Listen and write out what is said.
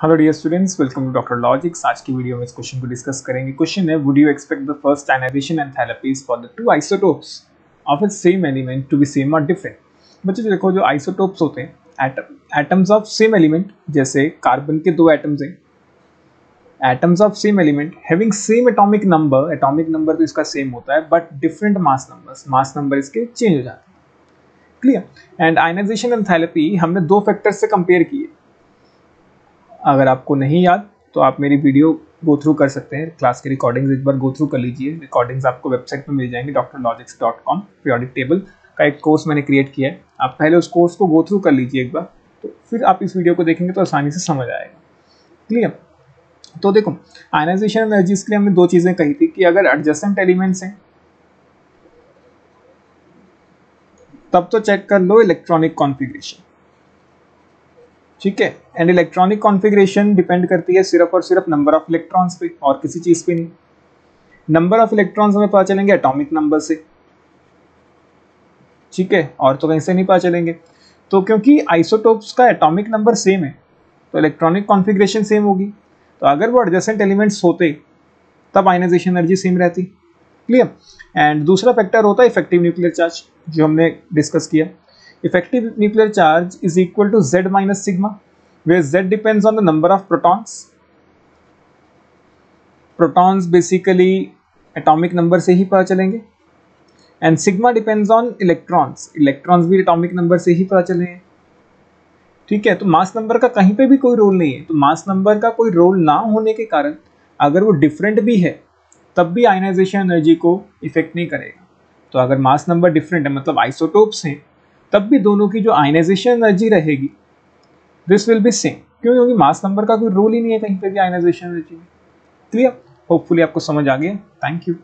Hello dear students, welcome to doctor logics. आज की video में इस क्वेश्चन को डिस्कस करेंगे। क्वेश्चन है, would you expect the first ionization enthalpies for the two isotopes of a same element to be same और different? बच्चों देखो, जो आइसोटोप्स होते हैं एटम्स ऑफ सेम एलिमेंट, जैसे कार्बन के दो एटम्स हैं, atoms of same element having same atomic number तो इसका सेम होता है बट डिफरेंट मास नंबर इसके चेंज हो जाते हैं। क्लियर? एंड आयनाइजेशन एंथैल्पी हमने दो फैक्टर से कंपेयर किए। अगर आपको नहीं याद तो आप मेरी वीडियो गो थ्रू कर सकते हैं, क्लास की रिकॉर्डिंग्स एक बार गो थ्रू कर लीजिए। रिकॉर्डिंग्स आपको वेबसाइट पे मिल जाएंगी drlogics.com। पीरियोडिक टेबल का एक कोर्स मैंने क्रिएट किया है, आप पहले उस कोर्स को गो थ्रू कर लीजिए एक बार, तो फिर आप इस वीडियो को देखेंगे तो आसानी से समझ आएगा। क्लियर? तो देखो, आयनाइजेशन एनर्जीज के लिए हमने दो चीजें कही थी कि अगर एडजेसेंट एलिमेंट्स हैं तब तो चेक कर लो इलेक्ट्रॉनिक कॉन्फ़िगरेशन। ठीक है, एंड इलेक्ट्रॉनिक कॉन्फ़िगरेशन डिपेंड करती है सिर्फ और सिर्फ नंबर ऑफ इलेक्ट्रॉन्स पे और किसी चीज पे नहीं। नंबर ऑफ इलेक्ट्रॉन्स हमें पता चलेंगे एटॉमिक नंबर से, ठीक है, और तो कहीं से नहीं पता चलेंगे। तो क्योंकि आइसोटोप्स का एटॉमिक नंबर सेम है तो इलेक्ट्रॉनिक कॉन्फ़िगरेशन सेम होगी, तो अगर वो एडजेसेंट एलिमेंट्स होते तब आयनाइजेशन एनर्जी सेम रहती। क्लियर? एंड दूसरा फैक्टर होता है इफेक्टिव न्यूक्लियर चार्ज, जो हमने डिस्कस किया। Effective nuclear charge is equal to Z minus sigma, where Z depends on the number of protons. Protons basically atomic number से ही पता चलेंगे, and sigma depends on electrons. Electrons भी atomic number से ही पता चलेंगे। ठीक है, तो मास नंबर का कहीं पे भी कोई रोल नहीं है। तो मास नंबर का कोई रोल ना होने के कारण अगर वो डिफरेंट भी है तब भी आयनाइजेशन एनर्जी को इफेक्ट नहीं करेगा। तो अगर मास नंबर डिफरेंट है, मतलब आइसोटोप्स हैं, तब भी दोनों की जो आयनाइजेशन एनर्जी रहेगी दिस विल बी सेम। क्यों? क्योंकि मास नंबर का कोई रोल ही नहीं है कहीं पे भी आयनाइजेशन एनर्जी में। क्लियर? होपफुली आपको समझ आ गया। Thank you.